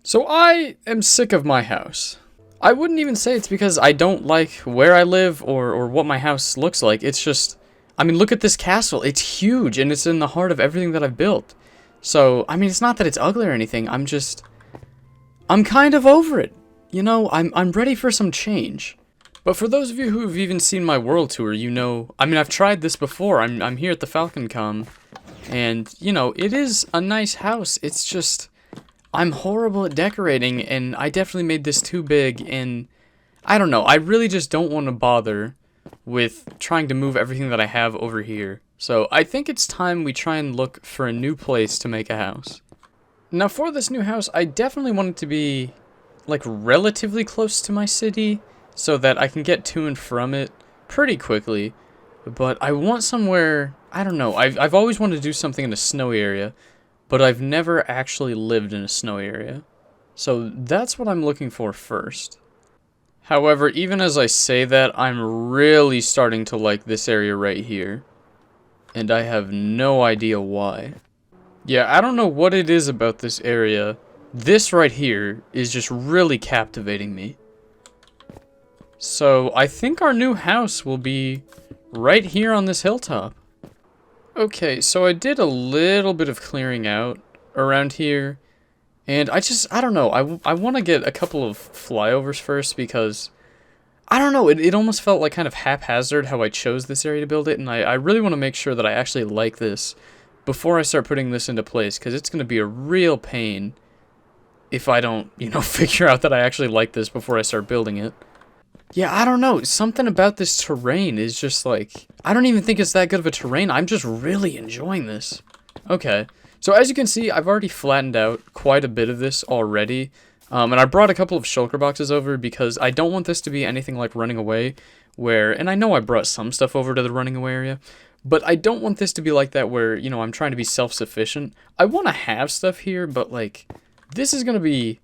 So I am sick of my house. I wouldn't even say it's because I don't like where I live or what my house looks like. It's just, I mean, look at this castle. It's huge and it's in the heart of everything that I've built. So, I mean, it's not that it's ugly or anything. I'm kind of over it. You know, I'm ready for some change. But for those of you who have even seen my world tour, you know, I mean, I've tried this before. I'm here at the Falcon Con, and, you know, it is a nice house. It's just, I'm horrible at decorating, and I definitely made this too big, and I don't know. I really just don't want to bother with trying to move everything that I have over here. So I think it's time we try and look for a new place to make a house. Now, for this new house, I definitely want it to be, like, relatively close to my city, so that I can get to and from it pretty quickly. But I want somewhere, I don't know, I've always wanted to do something in a snowy area, but I've never actually lived in a snowy area. So that's what I'm looking for first. However, even as I say that, I'm really starting to like this area right here. And I have no idea why. Yeah, I don't know what it is about this area. This right here is just really captivating me. So, I think our new house will be right here on this hilltop. Okay, so I did a little bit of clearing out around here. And I don't know, I want to get a couple of flyovers first because, I don't know, it almost felt like kind of haphazard how I chose this area to build it. And I really want to make sure that I actually like this before I start putting this into place, because it's going to be a real pain if I don't, you know, figure out that I actually like this before I start building it. Yeah, I don't know. Something about this terrain is just like, I don't even think it's that good of a terrain. I'm just really enjoying this. Okay, so as you can see, I've already flattened out quite a bit of this already. And I brought a couple of shulker boxes over because I don't want this to be anything like running away where, and I know I brought some stuff over to the running away area, but I don't want this to be like that where, you know, I'm trying to be self-sufficient. I want to have stuff here, but like, this is going to be,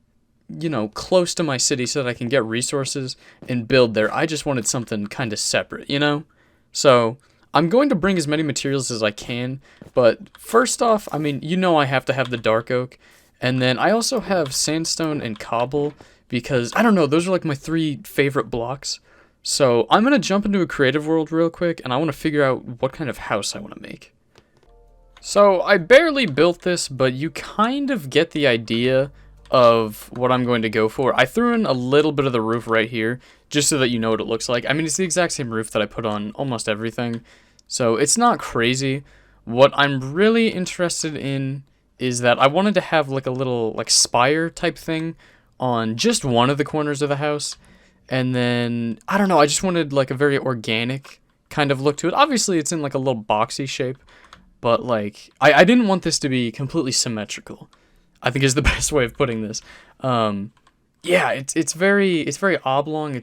you know, close to my city so that I can get resources and build there. I just wanted something kind of separate, you know? So, I'm going to bring as many materials as I can, but first off, I mean, you know I have to have the dark oak, and then I also have sandstone and cobble, because, I don't know, those are like my 3 favorite blocks. So, I'm going to jump into a creative world real quick, and I want to figure out what kind of house I want to make. So, I barely built this, but you kind of get the idea of what I'm going to go for. I threw in a little bit of the roof right here, just so that you know what it looks like. I mean, it's the exact same roof that I put on almost everything, so it's not crazy. What I'm really interested in is that I wanted to have like a little like spire type thing on just one of the corners of the house, and then, I don't know, I just wanted like a very organic kind of look to it. Obviously, it's in like a little boxy shape, but like, I didn't want this to be completely symmetrical, I think is the best way of putting this. Yeah, it's very oblong.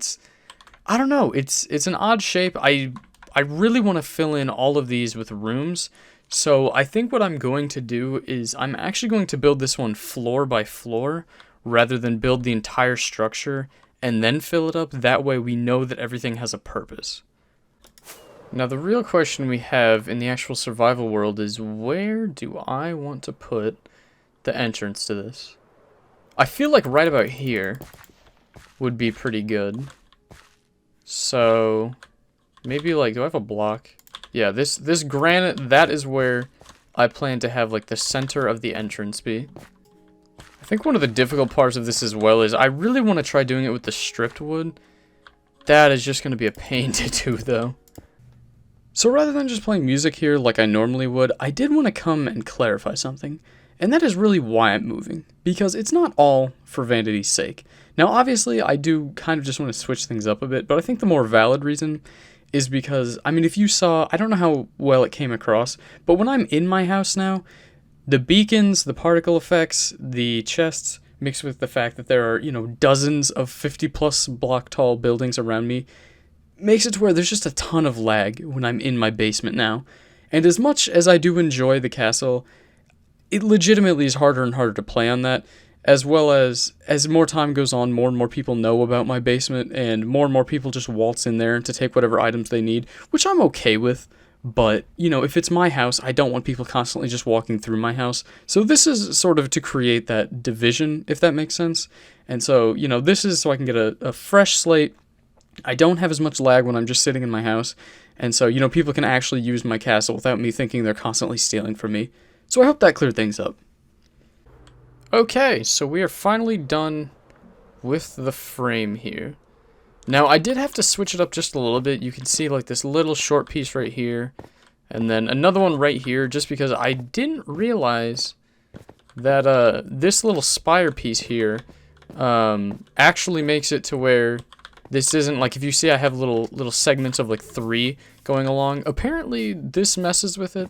I don't know. It's an odd shape. I really want to fill in all of these with rooms. So I think what I'm going to do is I'm actually going to build this one floor by floor rather than build the entire structure and then fill it up. That way we know that everything has a purpose. Now the real question we have in the actual survival world is, where do I want to put the entrance to this? I feel like right about here would be pretty good. So maybe like, do I have a block? Yeah, this granite, that is where I plan to have like the center of the entrance be. I think one of the difficult parts of this as well is I really want to try doing it with the stripped wood. That is just going to be a pain to do though. So rather than just playing music here like I normally would, I did want to come and clarify something. And that is really why I'm moving, because it's not all for vanity's sake. Now, obviously, I do kind of just want to switch things up a bit, but I think the more valid reason is because, I mean, if you saw, I don't know how well it came across, but when I'm in my house now, the beacons, the particle effects, the chests, mixed with the fact that there are, you know, dozens of 50-plus block tall buildings around me, makes it to where there's just a ton of lag when I'm in my basement now. And as much as I do enjoy the castle, it legitimately is harder and harder to play on that, as well as more time goes on, more and more people know about my basement, and more people just waltz in there to take whatever items they need, which I'm okay with, But, you know, if it's my house, I don't want people constantly just walking through my house. So this is sort of to create that division, if that makes sense. And so, you know, this is so I can get a fresh slate. I don't have as much lag when I'm just sitting in my house. And so, you know, people can actually use my castle without me thinking they're constantly stealing from me. So I hope that cleared things up. Okay, so we are finally done with the frame here. Now, I did have to switch it up just a little bit. You can see, like, this little short piece right here, and then another one right here, just because I didn't realize that this little spire piece here actually makes it to where this isn't, like, if you see I have little segments of, like, 3 going along. Apparently, this messes with it,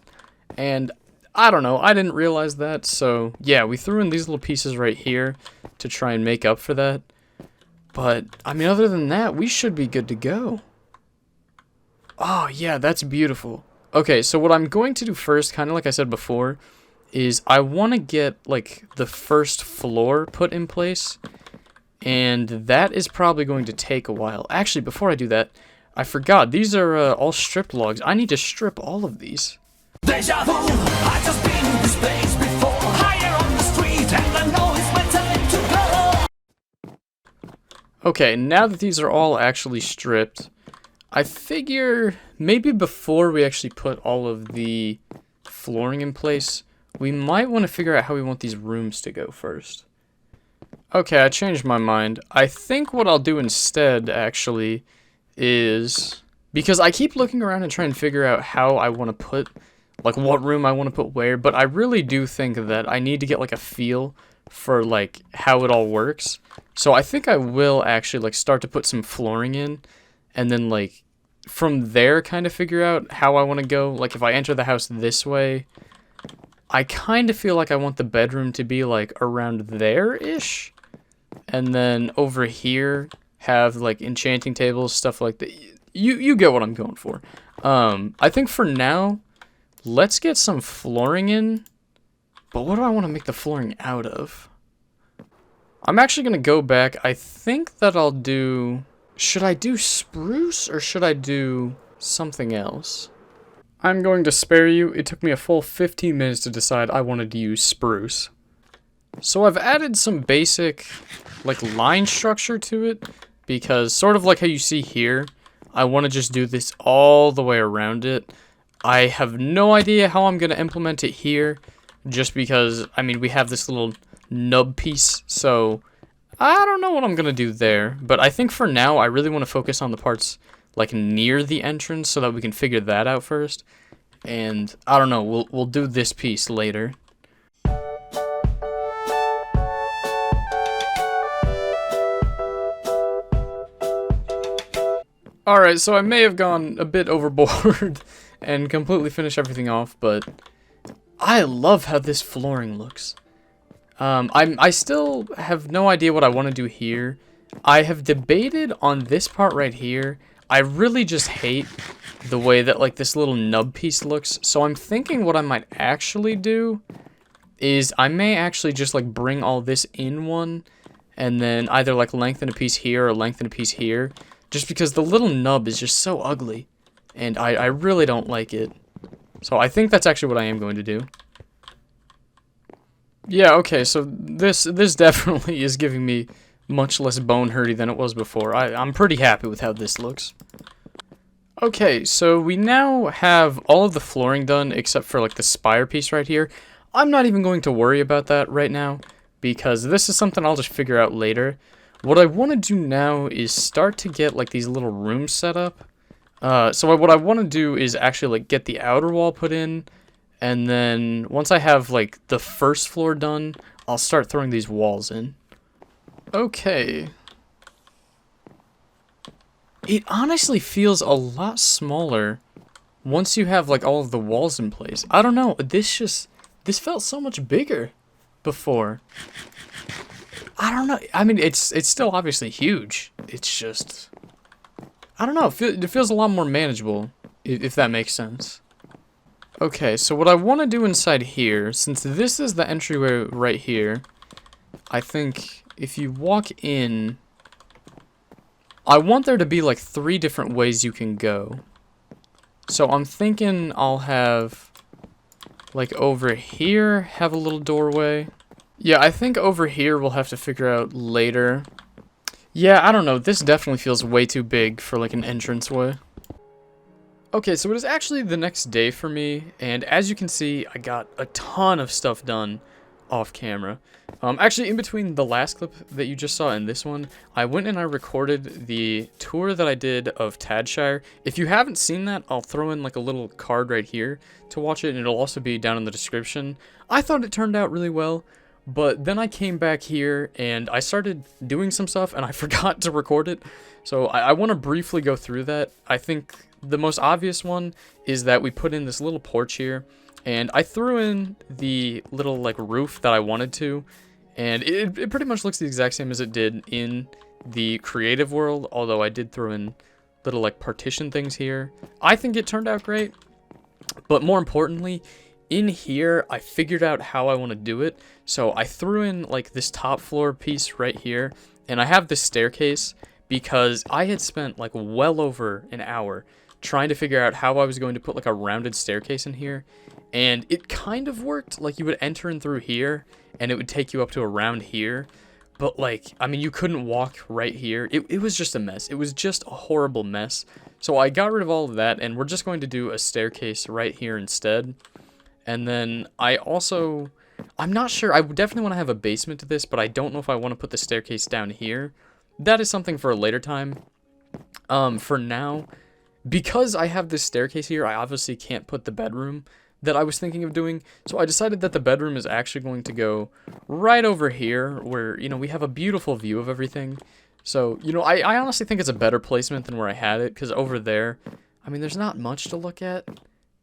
and I don't know, I didn't realize that, so yeah, we threw in these little pieces right here to try and make up for that. But, I mean, other than that, we should be good to go. Oh, yeah, that's beautiful. Okay, so what I'm going to do first, kind of like I said before, is I want to get, like, the first floor put in place. And that is probably going to take a while. Actually, before I do that, I forgot. These are all stripped logs. I need to strip all of these. Deja vu, I've just been in this place before. Higher on the street, and I know it's my time to go. Okay, now that these are all actually stripped, I figure maybe before we actually put all of the flooring in place, we might want to figure out how we want these rooms to go first. Okay, I changed my mind. I think what I'll do instead, actually, is... because I keep looking around and trying to figure out how I want to put... like, what room I want to put where, but I really do think that I need to get, like, a feel for, like, how it all works. So I think I will actually, like, start to put some flooring in, and then, like, from there kind of figure out how I want to go. Like, if I enter the house this way, I kind of feel like I want the bedroom to be, like, around there-ish, and then over here have, like, enchanting tables, stuff like that. You get what I'm going for. I think for now... let's get some flooring in, but what do I want to make the flooring out of? I'm actually going to go back. I think that I'll do... should I do spruce or should I do something else? I'm going to spare you. It took me a full 15 minutes to decide I wanted to use spruce. So I've added some basic, like, line structure to it, because sort of like how you see here, I want to just do this all the way around it. I have no idea how I'm going to implement it here, just because, I mean, we have this little nub piece, so I don't know what I'm going to do there. But I think for now, I really want to focus on the parts, like, near the entrance, so that we can figure that out first. And, I don't know, we'll do this piece later. Alright, so I may have gone a bit overboard and completely finished everything off, but I love how this flooring looks. I still have no idea what I want to do here. I have debated on this part right here. I really just hate the way that, like, this little nub piece looks, so I'm thinking what I might actually do is I may actually just, like, bring all this in one, and then either, like, lengthen a piece here or lengthen a piece here. Just because the little nub is just so ugly. And I really don't like it. So I think that's actually what I am going to do. Yeah, okay, so this definitely is giving me much less bone hurty than it was before. I'm pretty happy with how this looks. Okay, so we now have all of the flooring done except for, like, the spire piece right here. I'm not even going to worry about that right now, because this is something I'll just figure out later. What I want to do now is start to get, like, these little rooms set up. So what I want to do is actually, like, get the outer wall put in, and then once I have, like, the first floor done, I'll start throwing these walls in. Okay. It honestly feels a lot smaller once you have, like, all of the walls in place. I don't know, this felt so much bigger before. I don't know. I mean, it's still obviously huge. It's just... I don't know. It feels a lot more manageable, if that makes sense. Okay, so what I want to do inside here, since this is the entryway right here, I think if you walk in... I want there to be, like, 3 different ways you can go. So I'm thinking I'll have, like, over here, have a little doorway. Yeah, I think over here we'll have to figure out later. Yeah, I don't know. This definitely feels way too big for, like, an entranceway. Okay, so it is actually the next day for me, and as you can see, I got a ton of stuff done off camera. Actually, in between the last clip that you just saw and this one, I went and I recorded the tour that I did of Tadshire. If you haven't seen that, I'll throw in like a little card right here to watch it, and it'll also be down in the description. I thought it turned out really well, but then I came back here and I started doing some stuff and I forgot to record it. So I want to briefly go through that. I think the most obvious one is that we put in this little porch here, and I threw in the little like roof that I wanted to, and it pretty much looks the exact same as it did in the creative world, although I did throw in little like partition things here. I think it turned out great, but more importantly, in here I figured out how I want to do it. So I threw in like this top floor piece right here, and I have this staircase because I had spent like well over an hour trying to figure out how I was going to put like a rounded staircase in here, and it kind of worked. Like, you would enter in through here and it would take you up to around here, but like, I mean, you couldn't walk right here. It was just a mess. It was just a horrible mess. So I got rid of all of that, and we're just going to do a staircase right here instead. And then I'm not sure, I definitely want to have a basement to this, but I don't know if I want to put the staircase down here. That is something for a later time. For now, because I have this staircase here, I obviously can't put the bedroom that I was thinking of doing, so I decided that the bedroom is actually going to go right over here, where, you know, we have a beautiful view of everything. So, you know, I honestly think it's a better placement than where I had it, because over there, I mean, there's not much to look at.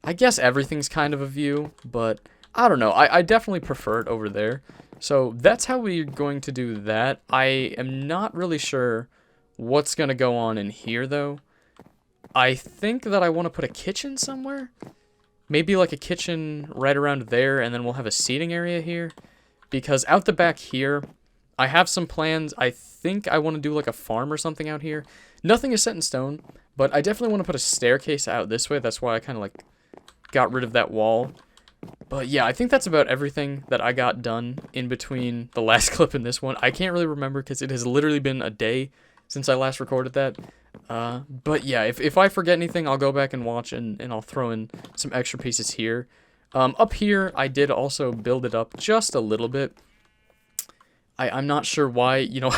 I guess everything's kind of a view, but I don't know, I definitely prefer it over there. So that's how we're going to do that. I am not really sure what's going to go on in here, though. I think that I want to put a kitchen somewhere. Maybe like a kitchen right around there, and then we'll have a seating area here. Because out the back here, I have some plans. I think I want to do like a farm or something out here. Nothing is set in stone, but I definitely want to put a staircase out this way. That's why I kind of like got rid of that wall. But yeah, I think that's about everything that I got done in between the last clip and this one. I can't really remember because it has literally been a day since I last recorded that. But yeah, if I forget anything, I'll go back and watch, and I'll throw in some extra pieces here. Up here, I did also build it up just a little bit. I'm not sure why, you know,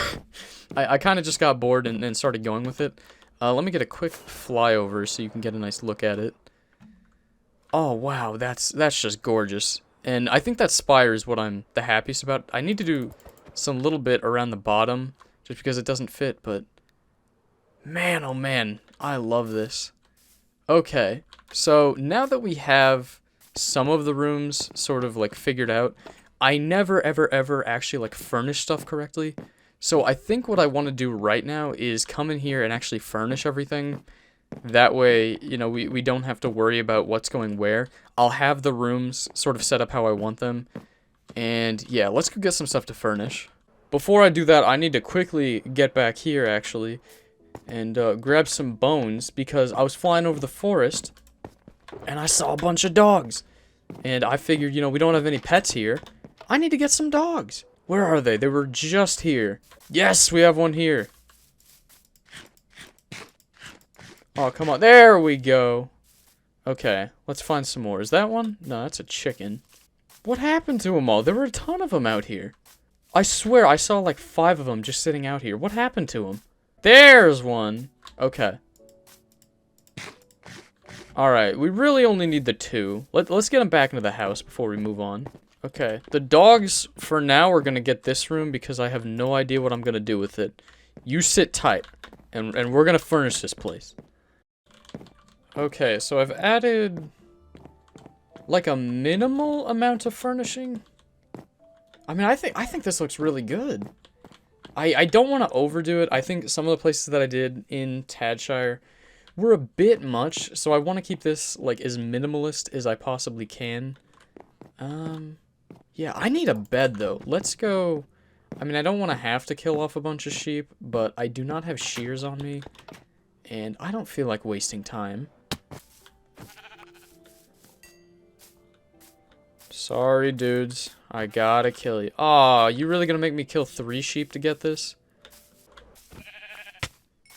I kind of just got bored and started going with it. Let me get a quick flyover so you can get a nice look at it. Oh, wow, that's just gorgeous. And I think that spire is what I'm the happiest about. I need to do some little bit around the bottom just because it doesn't fit, but man, oh man, I love this. Okay, so now that we have some of the rooms sort of like figured out, I never ever actually like furnish stuff correctly. So I think what I want to do right now is come in here and actually furnish everything. That way, you know, we don't have to worry about what's going where. I'll have the rooms sort of set up how I want them. And yeah, let's go get some stuff to furnish. Before I do that, I need to quickly get back here, actually, and grab some bones, because I was flying over the forest, and I saw a bunch of dogs. And I figured, you know, we don't have any pets here. I need to get some dogs. Where are they? They were just here. Yes, we have one here. Oh, come on. There we go. Okay, let's find some more. Is that one? No, that's a chicken. What happened to them all? There were a ton of them out here. I swear, I saw like 5 of them just sitting out here. What happened to them? There's one. Okay. Alright, we really only need the 2. Let's get them back into the house before we move on. Okay, the dogs, for now, are going to get this room because I have no idea what I'm going to do with it. You sit tight, and we're going to furnish this place. Okay, so I've added like a minimal amount of furnishing. I mean, I think this looks really good. I don't want to overdo it. I think some of the places that I did in Tadshire were a bit much, so I want to keep this like as minimalist as I possibly can. Yeah, I need a bed though. Let's go. I mean, I don't want to have to kill off a bunch of sheep, but I do not have shears on me, and I don't feel like wasting time. Sorry, dudes. I gotta kill you. Aw, you really gonna make me kill 3 sheep to get this?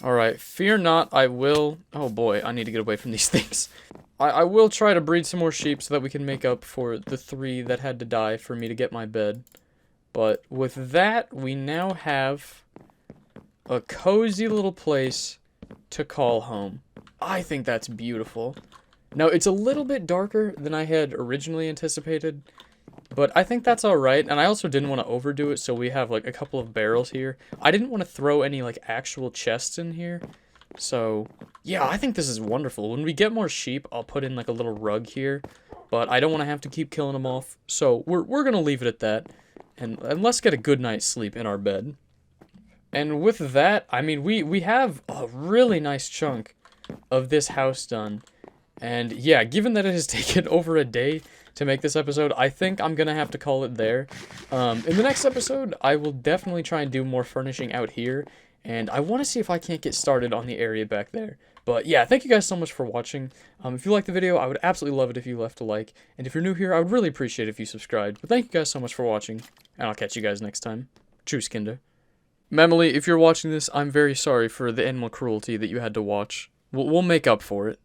Alright, fear not, I will... Oh boy, I need to get away from these things. I will try to breed some more sheep so that we can make up for the 3 that had to die for me to get my bed. But with that, we now have a cozy little place to call home. I think that's beautiful. Now, it's a little bit darker than I had originally anticipated, but I think that's alright, and I also didn't want to overdo it, so we have, like, a couple of barrels here. I didn't want to throw any, like, actual chests in here, so, yeah, I think this is wonderful. When we get more sheep, I'll put in, like, a little rug here, but I don't want to have to keep killing them off, so we're gonna leave it at that, and let's get a good night's sleep in our bed. And with that, I mean, we have a really nice chunk of this house done. And yeah, given that it has taken over a day to make this episode, I think I'm gonna have to call it there. In the next episode, I will definitely try and do more furnishing out here, and I want to see if I can't get started on the area back there. But yeah, thank you guys so much for watching. If you liked the video, I would absolutely love it if you left a like, and if you're new here, I would really appreciate it if you subscribed. But thank you guys so much for watching, and I'll catch you guys next time. Tschüss, Kinder. Memily, if you're watching this, I'm very sorry for the animal cruelty that you had to watch. We'll make up for it.